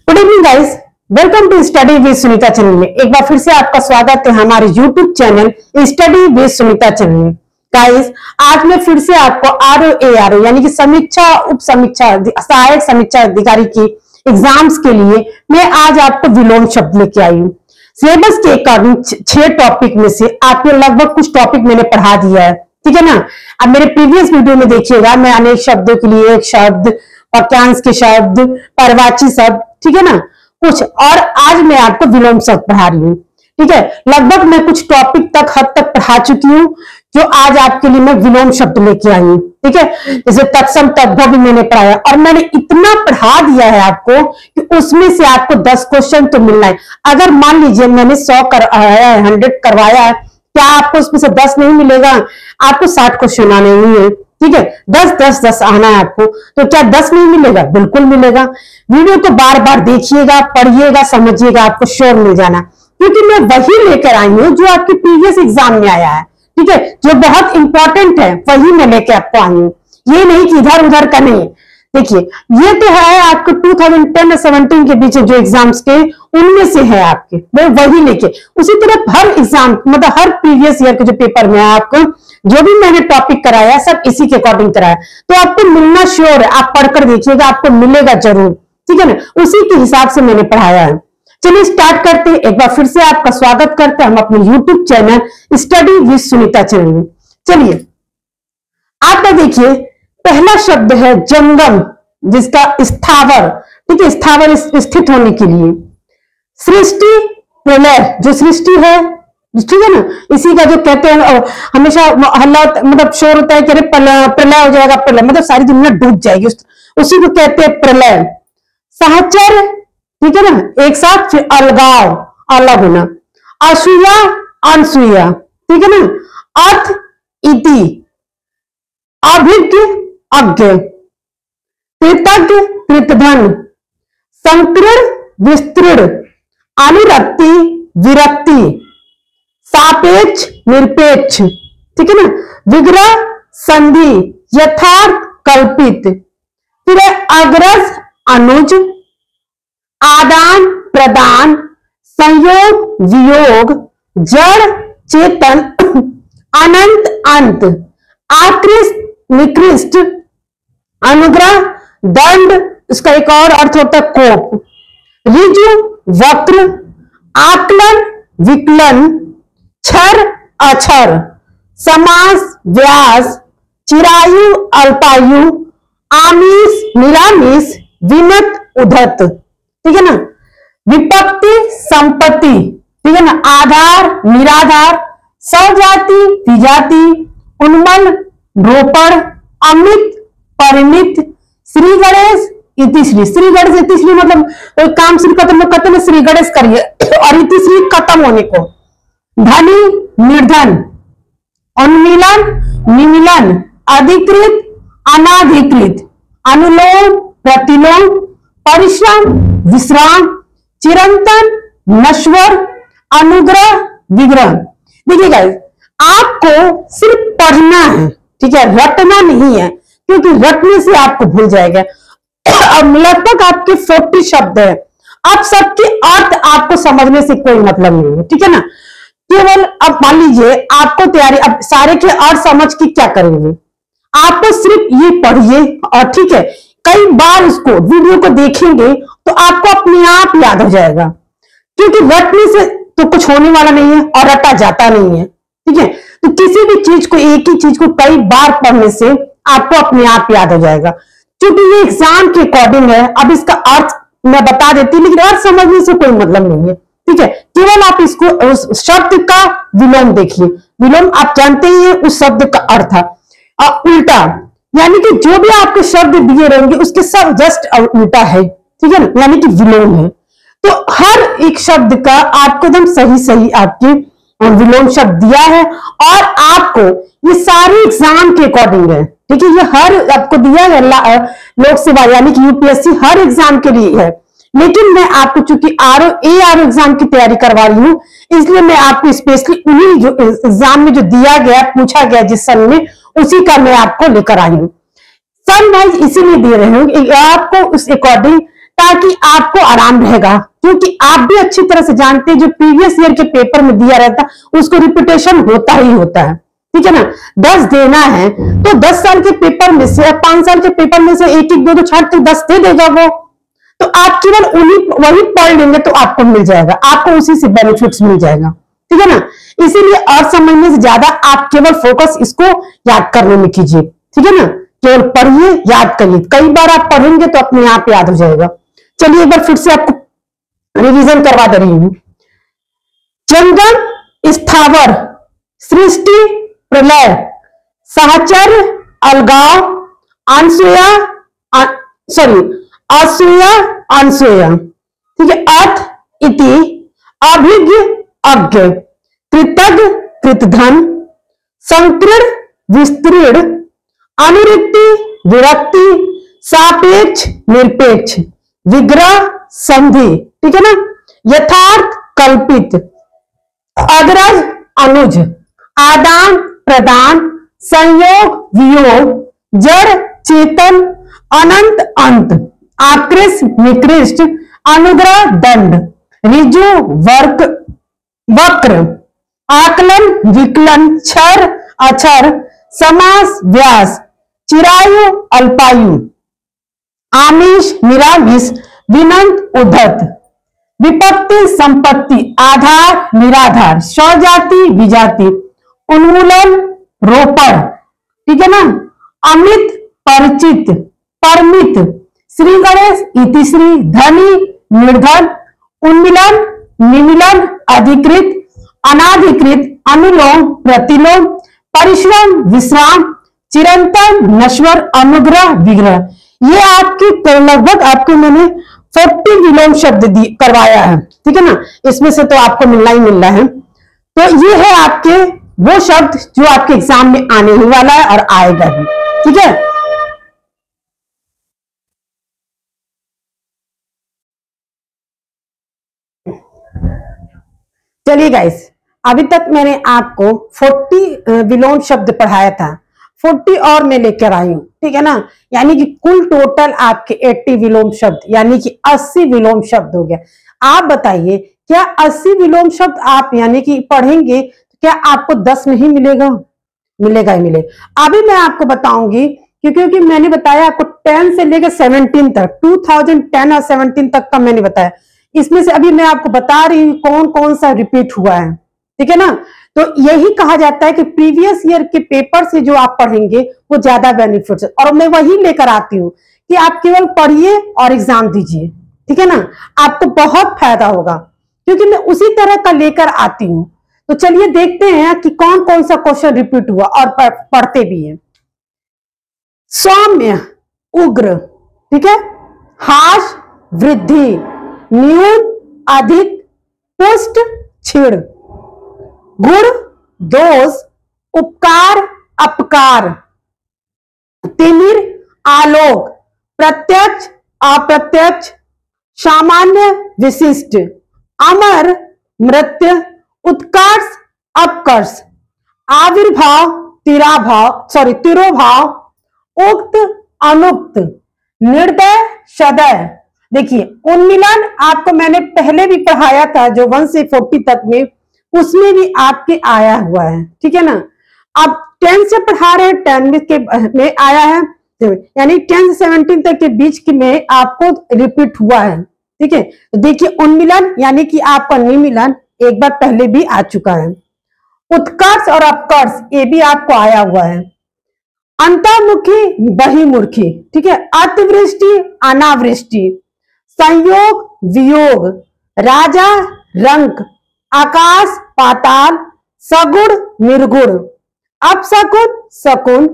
Good evening guys, welcome to study with Sunita channel में एक बार फिर से आपका स्वागत है हमारे YouTube channel study with Sunita channel में। गाइस, आज मैं फिर से आपको आरओ यानी कि समीक्षा उप समीक्षा सहायक समीक्षा अधिकारी की एग्जाम्स के लिए मैं आज आपको विलोम शब्द लेके आई हूँ। सिलेबस के अकॉर्डिंग 6 टॉपिक में से आपको लगभग कुछ टॉपिक मैंने पढ़ा दिया है, ठीक है ना। अब मेरे प्रीवियस वीडियो में देखिएगा, मैं अनेक शब्दों के लिए एक शब्द, वाक्यांश के शब्द, पर्यायवाची शब्द, ठीक है ना, कुछ और आज मैं आपको विलोम शब्द पढ़ा रही हूँ। ठीक है, लगभग मैं कुछ टॉपिक तक हद तक पढ़ा चुकी हूँ जो आज आपके लिए मैं विलोम शब्द लेके आई हूँ। ठीक है, जैसे तत्सम तद्भव भी मैंने पढ़ाया और मैंने इतना पढ़ा दिया है आपको कि उसमें से आपको 10 क्वेश्चन तो मिलना है। अगर मान लीजिए मैंने 100 करवाया है, 100 करवाया है, क्या आपको उसमें से 10 नहीं मिलेगा? आपको 60 क्वेश्चन आने ही है। ठीक है, 10 आना है आपको, तो क्या 10 नहीं मिलेगा? बिल्कुल मिलेगा। वीडियो को बार बार देखिएगा, पढ़िएगा, समझिएगा, आपको श्योर मिल जाना, क्योंकि मैं वही लेकर आई हूँ जो आपके प्रीवियस एग्जाम में आया है। ठीक है, जो बहुत इंपॉर्टेंट है वही मैं लेके आपको आई हूँ, ये नहीं कि इधर उधर का नहीं। देखिए, ये तो है आपको 2010 और 17 के बीच जो एग्जाम्स के, उनमें से है आपके, मैं वही लेके। उसी तरह हर एग्जाम मतलब हर प्रीवियस ईयर के जो पेपर में आपको जो भी मैंने टॉपिक कराया सब इसी के अकॉर्डिंग कराया, तो आपको मिलना श्योर है। आप पढ़कर देखिएगा, आपको मिलेगा जरूर। ठीक है ना, उसी के हिसाब से मैंने पढ़ाया है। चलिए स्टार्ट करते हैं। एक बार फिर से आपका स्वागत करते हैं हम अपने YouTube channel study with Sunita channel में। चलिए आप देखिए, पहला शब्द है जंगम, जिसका स्थावर, ठीक है, स्थावर स्थित होने के लिए। सृष्टि प्रलय, जो सृष्टि है, ठीक है ना, इसी का जो कहते हैं हमेशा हल्ला मतलब शोर होता है कि अरे प्रलय हो जाएगा, प्रलय मतलब सारी दुनिया डूब जाएगी, उसी को कहते हैं प्रलय। सहचर, ठीक है ना, एक साथ, फिर अलगाव, अलग होना। असूया, अनसूया, ठीक है ना। अर्थ, इति, अभिज्ञ, अज्ञ, कृतज्ञ, कृतधन, संकीर्ण, विस्तृण, अनुरक्ति, विरक्ति, सापेक्ष, निरपेक्ष, ठीक है ना। विग्रह, संधि, यथार्थ, कल्पित, फिर अग्रज, अनुज, आदान प्रदान, संयोग, वियोग, जड़, चेतन, अनंत, अंत, आकृष्ट, निकृष्ट, अनुग्रह, दंड, इसका एक और अर्थ होता है कोप, ऋजु, वक्र, आकलन, विकलन, क्षर, अक्षर, समास, व्यास, चिरायु, अल्पायु, आमिष, निरामिष, विनत, उद्धत, ठीक है ना। विपत्ति, संपत्ति, ठीक है ना। आधार, निराधार, सजाति, विजाति, उन्मन, रोपण, अमित, परिमित, श्री गणेश, इतिश्री। श्री गणेश, इतिश्री मतलब कोई काम श्री खत्म करते ना, श्री गणेश करिए, और इतिश्री खत्म होने को। धनी, निर्धन, उन्मिलन, निमिलन, अधिकृत, अनाधिकृत, अनुलोम, प्रतिलोम, परिश्रम, विश्राम, चिरंतन, नश्वर, अनुग्रह, विग्रह। देखिए गाइस, आपको सिर्फ पढ़ना है, ठीक है, रटना नहीं है, क्योंकि रटने से आपको भूल जाएगा। अब लगभग आपके 40 शब्द है, अब सबके अर्थ आपको समझने से कोई मतलब नहीं है, ठीक है ना। केवल अब मान लीजिए आपको तैयारी, अब सारे के अर्थ समझ के क्या करेंगे? आपको सिर्फ ये पढ़िए और ठीक है, कई बार इसको वीडियो को देखेंगे तो आपको अपने आप याद हो जाएगा, क्योंकि रटने से तो कुछ होने वाला नहीं है और रटा जाता नहीं है, ठीक है। तो किसी भी चीज को, एक ही चीज को कई बार पढ़ने से आपको अपने आप याद हो जाएगा। क्योंकि ये एग्जाम के अकॉर्डिंग है, अब इसका अर्थ मैं बता देती हूँ, लेकिन अर्थ समझने से कोई मतलब नहीं है, ठीक है। केवल आप इसको उस शब्द का विलोम देखिए। विलोम आप जानते ही हैं, उस शब्द का अर्थ है उल्टा, यानी कि जो भी आपके शब्द दिए रहेंगे उसके सब जस्ट उल्टा है, ठीक है ना, यानी कि विलोम है। तो हर एक शब्द का आपको एकदम सही सही आपके विलोम शब्द दिया है, और आपको ये सारे एग्जाम के अकॉर्डिंग है, ठीक है। ये हर आपको दिया है लोक सेवा यानी कि यूपीएससी हर एग्जाम के लिए है, लेकिन मैं आपको चूंकि आरओ एग्जाम की तैयारी करवा रही हूँ, इसलिए मैं आपको स्पेशली उन्हीं जो एग्जाम में जो दिया गया, पूछा गया जिस सन में, उसी का मैं आपको लेकर आई हूँ। सन वाइज इसीलिए दे रहे हूँ आपको उस अकॉर्डिंग ताकि आपको आराम रहेगा, क्योंकि आप भी अच्छी तरह से जानते हैं जो प्रीवियस ईयर के पेपर में दिया रहता उसको रिपीटेशन होता ही होता है, ठीक है ना। 10 देना है तो 10 साल के पेपर में से 5 साल के पेपर में से एक एक दो छाट तो 10 दे देगा वो, तो आप केवल वही पढ़ लेंगे तो आपको मिल जाएगा, आपको उसी से बेनिफिट्स मिल जाएगा, ठीक है ना। इसीलिए और समझने से ज्यादा आप केवल फोकस इसको याद करने में कीजिए, ठीक है ना। केवल पढ़िए, याद करिए, कई बार आप पढ़ेंगे तो अपने आप याद हो जाएगा। चलिए एक बार फिर से आपको रिवीजन करवा दे रही हूं। जंगम, स्थावर, सृष्टि, प्रलय, सहचर, अलगाव, अनसूया, असूया, अनसूया, ठीक है। अर्थ, इति, अभिज्ञ, अज्ञ, कृतज्ञ, कृतधन, संकीर्ण, विस्तृण, अनुवृत्ति, विरक्ति, सापेक्ष, निरपेक्ष, विग्रह, संधि, ठीक है ना। यथार्थ, कल्पित, अग्रज, अनुज, आदान प्रदान, संयोग, वियोग, जड़, चेतन, अनंत, अंत, आकृष्ट, निकृष्ट, अनुग्रह, दंड, ऋजु, वर्क, वक्र, आकलन, विकलन, क्षर, अक्षर, समास, व्यास, चिरायु, अल्पायु, आमिष, निरामिष, विनंत, उद्धत, विपत्ति, संपत्ति, आधार, निराधार, स्वजाति, विजाति, उन्मूलन, रोपण, ठीक है ना। अमित, परिचित, परमित, श्री गणेश, इतिश्री, धनी, निर्धन, उन्मिलन, निमिलन, अधिकृत, अनाधिकृत, अनुलोम, प्रतिलोम, परिश्रम, विश्राम, चिरंतन, नश्वर, अनुग्रह, विग्रह। ये आपकी लगभग आपको मैंने 40 विलोम शब्द करवाया है, ठीक है ना। इसमें से तो आपको मिलना ही मिल रहा है। तो ये है आपके वो शब्द जो आपके एग्जाम में आने ही वाला है और आएगा भी, ठीक है। चलिए गाइस, अभी तक मैंने आपको 40 विलोम शब्द पढ़ाया था, 40 और मैं लेकर आई हूं, ठीक है ना। यानी कि कुल टोटल आपके 80 विलोम शब्द यानी कि 80 विलोम शब्द हो गया। आप बताइए क्या 80 विलोम शब्द आप यानी कि पढ़ेंगे तो क्या आपको 10 नहीं मिलेगा? मिलेगा ही मिलेगा। अभी मैं आपको बताऊंगी क्योंकि मैंने बताया आपको 10 से लेकर 17 तक, 2010 और 17 तक का मैंने बताया। इसमें से अभी मैं आपको बता रही हूँ कौन कौन सा रिपीट हुआ है, ठीक है ना। तो यही कहा जाता है कि प्रीवियस ईयर के पेपर से जो आप पढ़ेंगे वो ज्यादा बेनिफिट्स है, और मैं वही लेकर आती हूँ कि आप केवल पढ़िए और एग्जाम दीजिए, ठीक है ना। आपको बहुत फायदा होगा क्योंकि मैं उसी तरह का लेकर आती हूँ। तो चलिए देखते हैं कि कौन कौन सा क्वेश्चन रिपीट हुआ और पढ़ते भी हैं। सौम्य, उग्र, ठीक है। हास, वृद्धि, न्यून, अधिक, पुष्ट, क्षीण, गुण, दोष, उपकार, अपकार, तिमिर, आलोक, प्रत्यक्ष, अप्रत्यक्ष, सामान्य, विशिष्ट, अमर, मृत्यु, उत्कर्ष, अपकर्ष, आविर्भाव, तिरोभाव, उक्त, अनुक्त, निर्दय, सदय। देखिए उन्मिलन आपको मैंने पहले भी पढ़ाया था जो 1 से 40 तक में, उसमें भी आपके आया हुआ है, ठीक है ना। अब 10 से पढ़ा रहे हैं, 10 में आया है, यानी 10 से 17 तक के बीच के में आपको रिपीट हुआ है, ठीक है। तो देखिए उन्मिलन यानी कि आपका निमिलन एक बार पहले भी आ चुका है। उत्कर्ष और अपकर्ष ये भी आपको आया हुआ है। अंतर्मुखी, बहिर्मुखी, ठीक है। अतिवृष्टि, अनावृष्टि, संयोग, वियोग, राजा, रंक, आकाश, पाताल, सगुण, निर्गुण, अपसगुन, शकुन,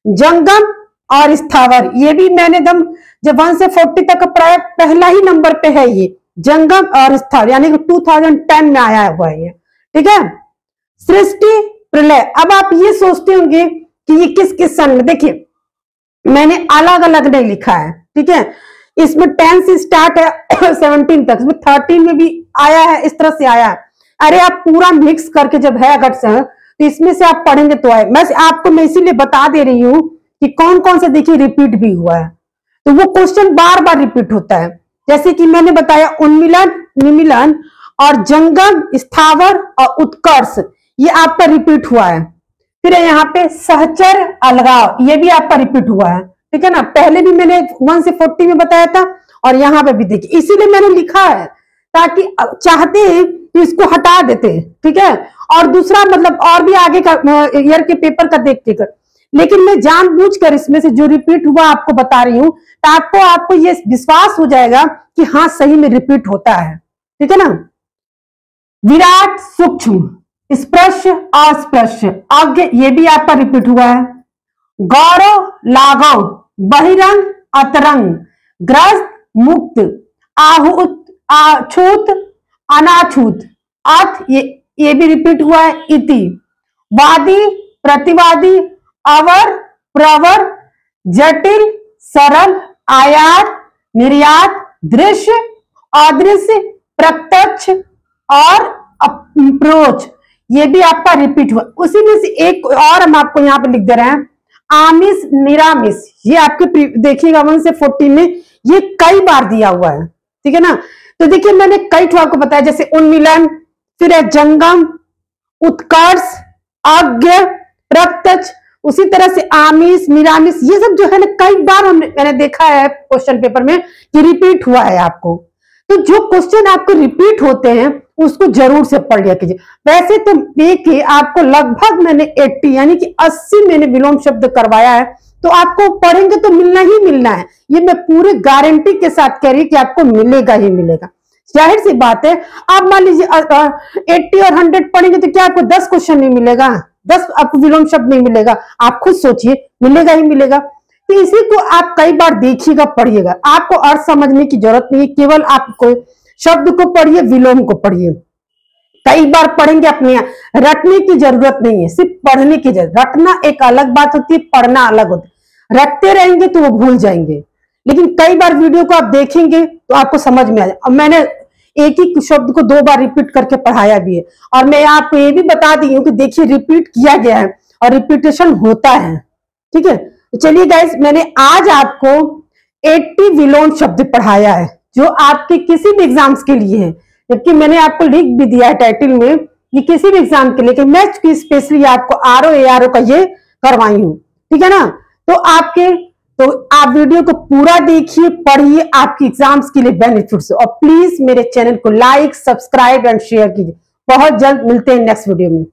जंगम और स्थावर। ये भी मैंने जब 1 से 40 तक का पहला ही नंबर पे है ये जंगम और स्थावर, यानी कि 2010 में आया हुआ है ये, ठीक है। सृष्टि, प्रलय। अब आप ये सोचते होंगे कि ये किस किस सन में, देखिए मैंने अलग अलग नहीं लिखा है, ठीक है। इसमें 10 से स्टार्ट है 17 तक, इसमें 13 में भी आया है, इस तरह से आया है। अरे आप पूरा मिक्स करके जब है अगर से तो इसमें से आप पढ़ेंगे तो आए। मैं इसीलिए बता दे रही हूँ कि कौन कौन से देखिए रिपीट भी हुआ है। तो वो क्वेश्चन बार बार रिपीट होता है, जैसे कि मैंने बताया उन्मिलन, निमिलन और जंगम, स्थावर और उत्कर्ष, ये आपका रिपीट हुआ है। फिर यहाँ पे सहचर, अलगाव, ये भी आपका रिपीट हुआ है, ठीक है ना। पहले भी मैंने 1 से 40 में बताया था और यहाँ पे भी देखिए, इसीलिए मैंने लिखा है ताकि चाहते हैं कि इसको हटा देते हैं, ठीक है। और दूसरा मतलब और भी आगे का ईयर के पेपर का देखते कर, लेकिन मैं जानबूझकर इसमें से जो रिपीट हुआ आपको बता रही हूं, तो आपको ये विश्वास हो जाएगा कि हाँ सही में रिपीट होता है, ठीक है ना। विराट, सूक्ष्म, स्पर्श, अस्पर्श, अज्ञ, ये भी आपका रिपीट हुआ है। गौरव, लाघव, बहिरंग, अतरंग, ग्रस्त, मुक्त, आहूत, अछूत, अनाछूत, अथ, ये भी रिपीट हुआ है। इति, वादी, प्रतिवादी, अवर, प्रवर, जटिल, सरल, आयात, निर्यात, दृश्य, अदृश्य, प्रत्यक्ष और अप्रोच, ये भी आपका रिपीट हुआ। उसी में से एक और हम आपको यहाँ पे लिख दे रहे हैं, आमिष, निरामिष, ये आपके देखिएगा 1 से 40 में ये कई बार दिया हुआ है, ठीक है ना। तो देखिए मैंने कई ठो आपको बताया, जैसे उन्मिलन, फिर है जंगम, उत्कर्ष, अज्ञ, प्रत्यक्ष, उसी तरह से आमिष, निरामिष, ये सब जो है ना कई बार मैंने देखा है क्वेश्चन पेपर में कि रिपीट हुआ है आपको। तो जो क्वेश्चन आपको रिपीट होते हैं उसको जरूर से पढ़ लिया कीजिए। वैसे तो देखिए आपको लगभग मैंने 80 यानी कि 80 मैंने विलोम शब्द करवाया है, तो आपको पढ़ेंगे तो मिलना ही मिलना है, ये मैं पूरी गारंटी के साथ कह रही कि आपको मिलेगा ही मिलेगा। जाहिर सी बात है, आप मान लीजिए 80 और 100 पढ़ेंगे तो क्या आपको 10 क्वेश्चन नहीं मिलेगा, 10 आपको विलोम शब्द नहीं मिलेगा? आप खुद सोचिए, मिलेगा ही मिलेगा। तो इसी को आप कई बार देखिएगा, पढ़िएगा, आपको अर्थ समझने की जरूरत नहीं है, केवल आपको शब्द को पढ़िए, विलोम को पढ़िए। कई बार पढ़ेंगे, अपने रटने की जरूरत नहीं है, सिर्फ पढ़ने की जरूरत। रटना एक अलग बात होती है, पढ़ना अलग होता है। रटते रहेंगे तो वो भूल जाएंगे, लेकिन कई बार वीडियो को आप देखेंगे तो आपको समझ में आ जाए। अब मैंने एक ही शब्द को 2 बार रिपीट करके पढ़ाया भी है, और मैं आपको ये भी बता दी हूँ कि देखिए रिपीट किया गया है और रिपीटेशन होता है, ठीक है। तो चलिए गाइस, मैंने आज आपको 80 विलोम शब्द पढ़ाया है जो आपके किसी भी एग्जाम्स के लिए है, जबकि मैंने आपको लिख भी दिया है टाइटल में कि किसी भी एग्जाम के लिए, मैं स्पेशली आपको RO ARO का ये करवाई हूँ, ठीक है ना। तो आप वीडियो को पूरा देखिए, पढ़िए, आपकी एग्जाम्स के लिए बेनिफिट्स हो। और प्लीज मेरे चैनल को लाइक, सब्सक्राइब एंड शेयर कीजिए। बहुत जल्द मिलते हैं नेक्स्ट वीडियो में।